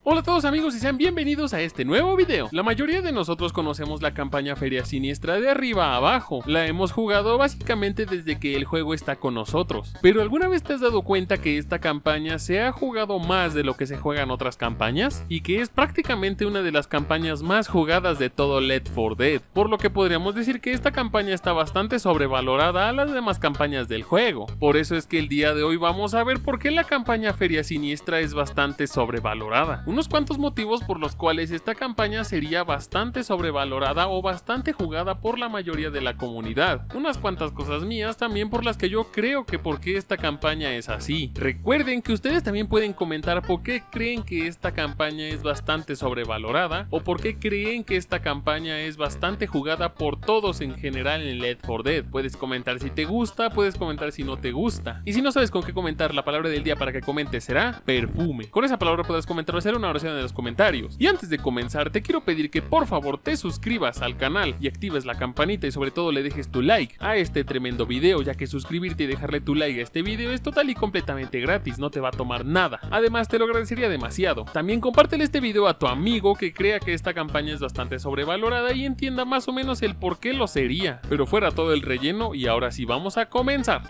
Hola a todos amigos y sean bienvenidos a este nuevo video. La mayoría de nosotros conocemos la campaña Feria Siniestra de arriba a abajo. La hemos jugado básicamente desde que el juego está con nosotros. Pero ¿alguna vez te has dado cuenta que esta campaña se ha jugado más de lo que se juegan otras campañas? Y que es prácticamente una de las campañas más jugadas de todo Left 4 Dead. Por lo que podríamos decir que esta campaña está bastante sobrevalorada a las demás campañas del juego. Por eso es que el día de hoy vamos a ver por qué la campaña Feria Siniestra es bastante sobrevalorada. Unos cuantos motivos por los cuales esta campaña sería bastante sobrevalorada o bastante jugada por la mayoría de la comunidad. Unas cuantas cosas mías también por las que yo creo que por qué esta campaña es así. Recuerden que ustedes también pueden comentar por qué creen que esta campaña es bastante sobrevalorada o por qué creen que esta campaña es bastante jugada por todos en general en Left 4 Dead. Puedes comentar si te gusta, puedes comentar si no te gusta. Y si no sabes con qué comentar, la palabra del día para que comentes será perfume. Con esa palabra puedes comentar o hacer una oración en los comentarios. Y antes de comenzar te quiero pedir que por favor te suscribas al canal y actives la campanita y sobre todo le dejes tu like a este tremendo video, ya que suscribirte y dejarle tu like a este video es total y completamente gratis, no te va a tomar nada. Además te lo agradecería demasiado. También compártele este video a tu amigo que crea que esta campaña es bastante sobrevalorada y entienda más o menos el por qué lo sería. Pero fuera todo el relleno y ahora sí vamos a comenzar.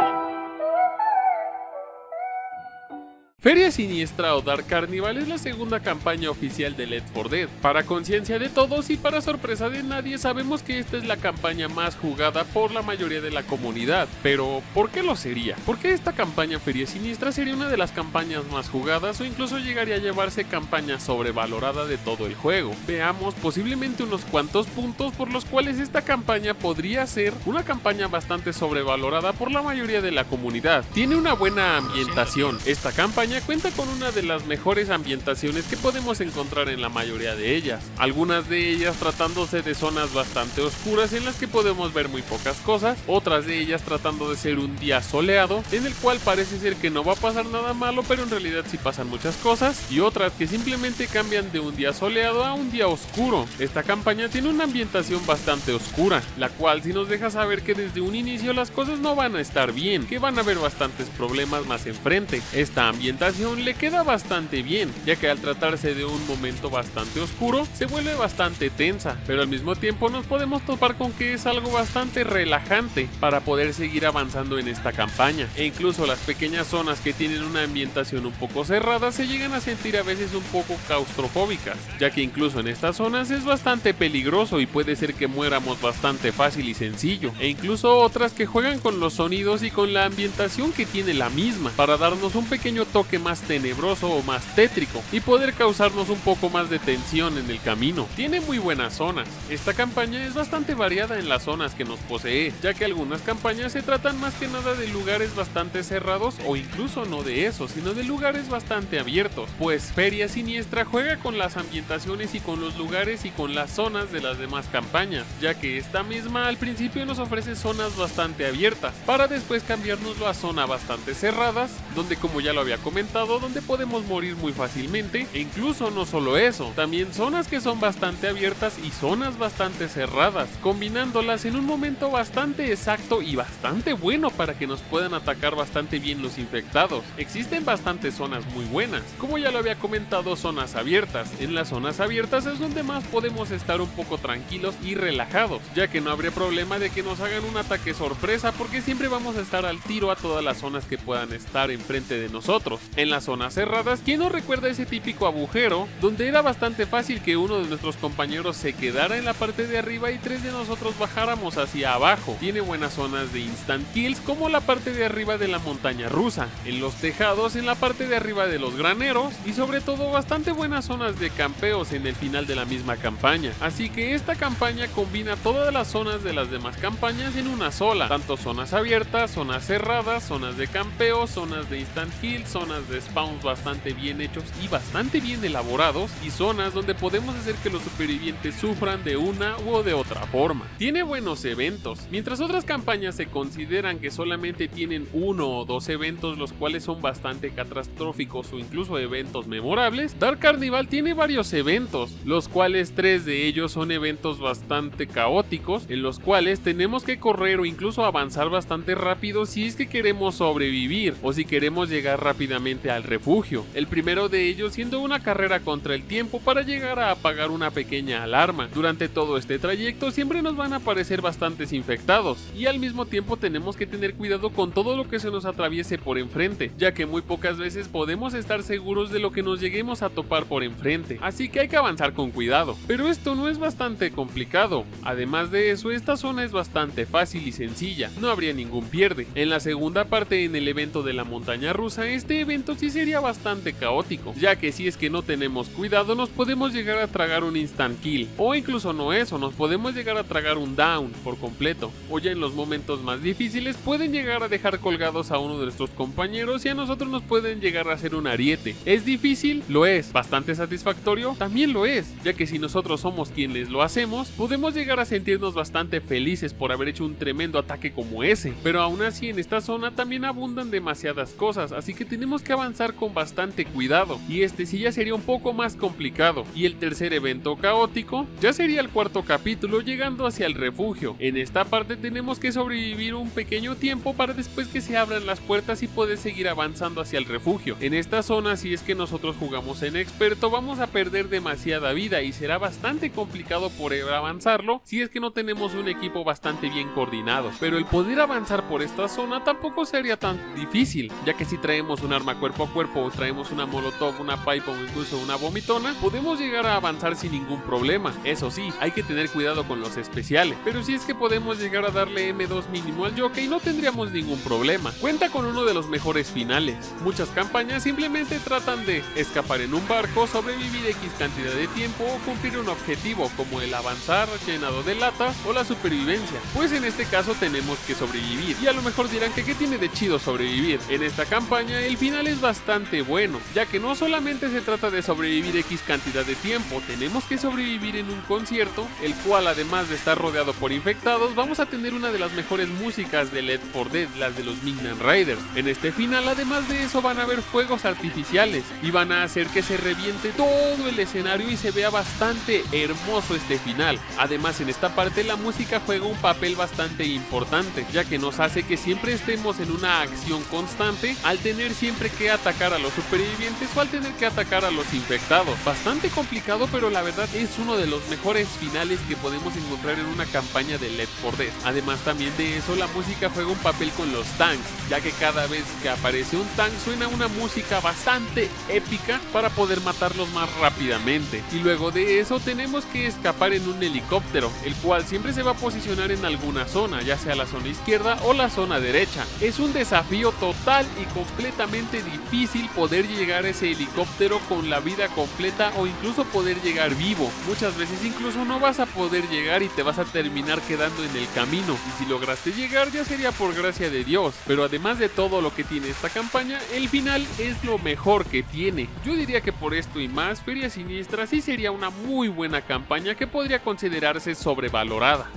Feria Siniestra o Dark Carnival es la segunda campaña oficial de Left 4 Dead. Para conciencia de todos y para sorpresa de nadie, sabemos que esta es la campaña más jugada por la mayoría de la comunidad. Pero, ¿por qué lo sería? ¿Por qué esta campaña Feria Siniestra sería una de las campañas más jugadas o incluso llegaría a llevarse campaña sobrevalorada de todo el juego? Veamos posiblemente unos cuantos puntos por los cuales esta campaña podría ser una campaña bastante sobrevalorada por la mayoría de la comunidad. Tiene una buena ambientación. Esta campaña cuenta con una de las mejores ambientaciones que podemos encontrar en la mayoría de ellas. Algunas de ellas tratándose de zonas bastante oscuras en las que podemos ver muy pocas cosas, otras de ellas tratando de ser un día soleado en el cual parece ser que no va a pasar nada malo pero en realidad sí pasan muchas cosas, y otras que simplemente cambian de un día soleado a un día oscuro. Esta campaña tiene una ambientación bastante oscura, la cual sí nos deja saber que desde un inicio las cosas no van a estar bien, que van a haber bastantes problemas más enfrente. Esta ambientación le queda bastante bien, ya que al tratarse de un momento bastante oscuro se vuelve bastante tensa, pero al mismo tiempo nos podemos topar con que es algo bastante relajante para poder seguir avanzando en esta campaña, e incluso las pequeñas zonas que tienen una ambientación un poco cerrada se llegan a sentir a veces un poco claustrofóbicas, ya que incluso en estas zonas es bastante peligroso y puede ser que muéramos bastante fácil y sencillo, e incluso otras que juegan con los sonidos y con la ambientación que tiene la misma para darnos un pequeño toque más tenebroso o más tétrico y poder causarnos un poco más de tensión en el camino. Tiene muy buenas zonas. Esta campaña es bastante variada en las zonas que nos posee, ya que algunas campañas se tratan más que nada de lugares bastante cerrados o incluso no de eso, sino de lugares bastante abiertos, pues Feria Siniestra juega con las ambientaciones y con los lugares y con las zonas de las demás campañas, ya que esta misma al principio nos ofrece zonas bastante abiertas, para después cambiárnoslo a zonas bastante cerradas, donde como ya lo había comentado, donde podemos morir muy fácilmente, e incluso no solo eso, también zonas que son bastante abiertas y zonas bastante cerradas, combinándolas en un momento bastante exacto y bastante bueno para que nos puedan atacar bastante bien los infectados. Existen bastantes zonas muy buenas, como ya lo había comentado, zonas abiertas. En las zonas abiertas es donde más podemos estar un poco tranquilos y relajados, ya que no habría problema de que nos hagan un ataque sorpresa porque siempre vamos a estar al tiro a todas las zonas que puedan estar enfrente de nosotros. En las zonas cerradas, ¿quién no recuerda ese típico agujero donde era bastante fácil que uno de nuestros compañeros se quedara en la parte de arriba y tres de nosotros bajáramos hacia abajo? Tiene buenas zonas de instant kills como la parte de arriba de la montaña rusa, en los tejados, en la parte de arriba de los graneros y sobre todo bastante buenas zonas de campeos en el final de la misma campaña. Así que esta campaña combina todas las zonas de las demás campañas en una sola, tanto zonas abiertas, zonas cerradas, zonas de campeo, zonas de instant kills, zonas de spawns bastante bien hechos y bastante bien elaborados, y zonas donde podemos hacer que los supervivientes sufran de una u de otra forma. Tiene buenos eventos, mientras otras campañas se consideran que solamente tienen uno o dos eventos los cuales son bastante catastróficos o incluso eventos memorables. Dark Carnival tiene varios eventos, los cuales tres de ellos son eventos bastante caóticos, en los cuales tenemos que correr o incluso avanzar bastante rápido si es que queremos sobrevivir o si queremos llegar rápidamente directamente al refugio, el primero de ellos siendo una carrera contra el tiempo para llegar a apagar una pequeña alarma. Durante todo este trayecto siempre nos van a aparecer bastantes infectados, y al mismo tiempo tenemos que tener cuidado con todo lo que se nos atraviese por enfrente, ya que muy pocas veces podemos estar seguros de lo que nos lleguemos a topar por enfrente, así que hay que avanzar con cuidado. Pero esto no es bastante complicado, además de eso esta zona es bastante fácil y sencilla, no habría ningún pierde. En la segunda parte, en el evento de la montaña rusa, este evento sí sería bastante caótico, ya que si es que no tenemos cuidado nos podemos llegar a tragar un instant kill, o incluso no eso, nos podemos llegar a tragar un down por completo, o ya en los momentos más difíciles pueden llegar a dejar colgados a uno de nuestros compañeros y a nosotros nos pueden llegar a hacer un ariete. ¿Es difícil? Lo es. ¿Bastante satisfactorio? También lo es, ya que si nosotros somos quienes lo hacemos, podemos llegar a sentirnos bastante felices por haber hecho un tremendo ataque como ese, pero aún así en esta zona también abundan demasiadas cosas, así que tenemos que avanzar con bastante cuidado, y este sí ya sería un poco más complicado. Y el tercer evento caótico ya sería el cuarto capítulo, llegando hacia el refugio. En esta parte tenemos que sobrevivir un pequeño tiempo para después que se abran las puertas y poder seguir avanzando hacia el refugio. En esta zona, si es que nosotros jugamos en experto, vamos a perder demasiada vida y será bastante complicado poder avanzarlo si es que no tenemos un equipo bastante bien coordinado, pero el poder avanzar por esta zona tampoco sería tan difícil, ya que si traemos un arma cuerpo a cuerpo o traemos una molotov, una pipe o incluso una vomitona, podemos llegar a avanzar sin ningún problema. Eso sí, hay que tener cuidado con los especiales, pero si es que podemos llegar a darle M2 mínimo al jockey no tendríamos ningún problema. Cuenta con uno de los mejores finales. Muchas campañas simplemente tratan de escapar en un barco, sobrevivir X cantidad de tiempo o cumplir un objetivo como el avanzar llenado de latas o la supervivencia, pues en este caso tenemos que sobrevivir. Y a lo mejor dirán que qué tiene de chido sobrevivir. En esta campaña el final es bastante bueno, ya que no solamente se trata de sobrevivir X cantidad de tiempo, tenemos que sobrevivir en un concierto, el cual además de estar rodeado por infectados, vamos a tener una de las mejores músicas de Left 4 Dead, las de los Midnight Riders. En este final, además de eso, van a haber fuegos artificiales y van a hacer que se reviente todo el escenario y se vea bastante hermoso este final. Además, en esta parte la música juega un papel bastante importante, ya que nos hace que siempre estemos en una acción constante al tener siempre que atacar a los supervivientes o al tener que atacar a los infectados. Bastante complicado, pero la verdad es uno de los mejores finales que podemos encontrar en una campaña de Left 4 Dead. Además también de eso, la música juega un papel con los tanks, ya que cada vez que aparece un tank suena una música bastante épica para poder matarlos más rápidamente. Y luego de eso tenemos que escapar en un helicóptero, el cual siempre se va a posicionar en alguna zona, ya sea la zona izquierda o la zona derecha. Es un desafío total y completamente difícil poder llegar a ese helicóptero con la vida completa o incluso poder llegar vivo. Muchas veces incluso no vas a poder llegar y te vas a terminar quedando en el camino, y si lograste llegar ya sería por gracia de Dios. Pero además de todo lo que tiene esta campaña, el final es lo mejor que tiene. Yo diría que por esto y más, Feria Siniestra sí sería una muy buena campaña que podría considerarse sobrevalorada.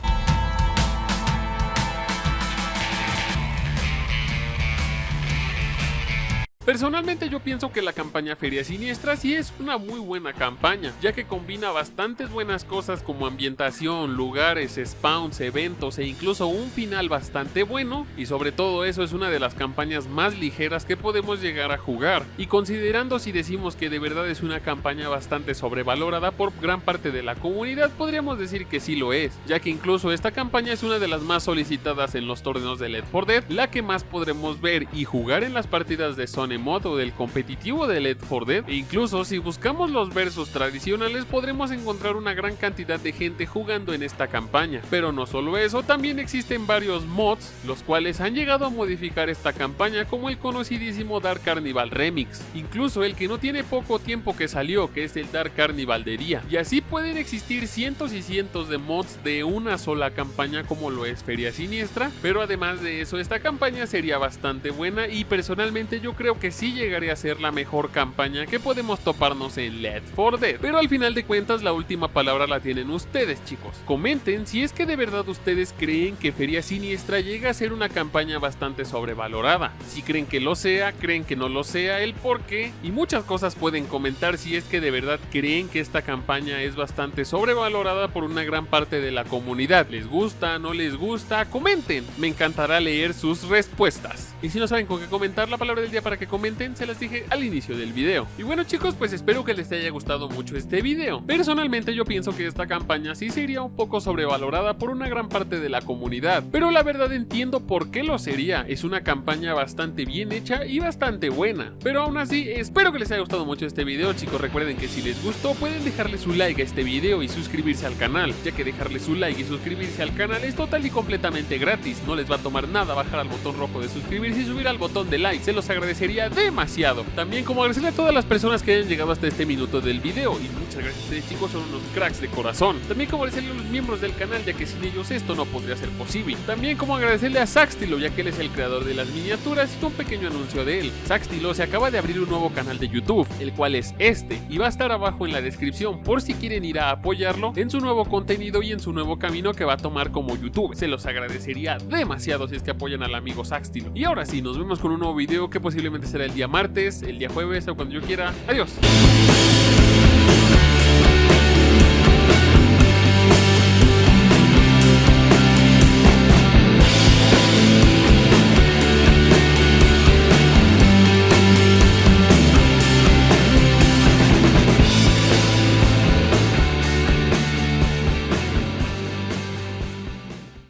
Personalmente yo pienso que la campaña Feria Siniestra sí es una muy buena campaña, ya que combina bastantes buenas cosas como ambientación, lugares, spawns, eventos e incluso un final bastante bueno, y sobre todo eso es una de las campañas más ligeras que podemos llegar a jugar. Y considerando si decimos que de verdad es una campaña bastante sobrevalorada por gran parte de la comunidad, podríamos decir que sí lo es, ya que incluso esta campaña es una de las más solicitadas en los torneos de Left 4 Dead, la que más podremos ver y jugar en las partidas de Zone Mod o del competitivo de Left 4 Dead, e incluso si buscamos los versus tradicionales podremos encontrar una gran cantidad de gente jugando en esta campaña. Pero no solo eso, también existen varios mods los cuales han llegado a modificar esta campaña, como el conocidísimo Dark Carnival Remix, incluso el que no tiene poco tiempo que salió, que es el Dark Carnival de día. Y así pueden existir cientos y cientos de mods de una sola campaña como lo es Feria Siniestra, pero además de eso esta campaña sería bastante buena y personalmente yo creo que sí llegaría a ser la mejor campaña que podemos toparnos en Left 4 Dead. Pero al final de cuentas la última palabra la tienen ustedes, chicos. Comenten si es que de verdad ustedes creen que Feria Siniestra llega a ser una campaña bastante sobrevalorada. Si creen que lo sea, creen que no lo sea, el por qué, y muchas cosas pueden comentar si es que de verdad creen que esta campaña es bastante sobrevalorada por una gran parte de la comunidad. ¿Les gusta? ¿No les gusta? Comenten, me encantará leer sus respuestas. Y si no saben con qué comentar, la palabra del día para que comenten, se las dije al inicio del video. Y bueno chicos, pues espero que les haya gustado mucho este video. Personalmente yo pienso que esta campaña sí sería un poco sobrevalorada por una gran parte de la comunidad, pero la verdad entiendo por qué lo sería. Es una campaña bastante bien hecha y bastante buena. Pero aún así, espero que les haya gustado mucho este video chicos. Recuerden que si les gustó pueden dejarle su like a este video y suscribirse al canal, ya que dejarle su like y suscribirse al canal es total y completamente gratis. No les va a tomar nada bajar al botón rojo de suscribirse y subir al botón de like, se los agradecería demasiado. También como agradecerle a todas las personas que hayan llegado hasta este minuto del video, y muchas gracias a ustedes chicos, son unos cracks de corazón. También como agradecerle a los miembros del canal, ya que sin ellos esto no podría ser posible. También como agradecerle a Saxtilo, ya que él es el creador de las miniaturas, y un pequeño anuncio de él. Saxtilo se acaba de abrir un nuevo canal de YouTube, el cual es este, y va a estar abajo en la descripción por si quieren ir a apoyarlo en su nuevo contenido y en su nuevo camino que va a tomar como YouTube. Se los agradecería demasiado si es que apoyan al amigo Saxtilo. Y ahora sí, nos vemos con un nuevo video que posiblemente será el día martes, el día jueves o cuando yo quiera. Adiós.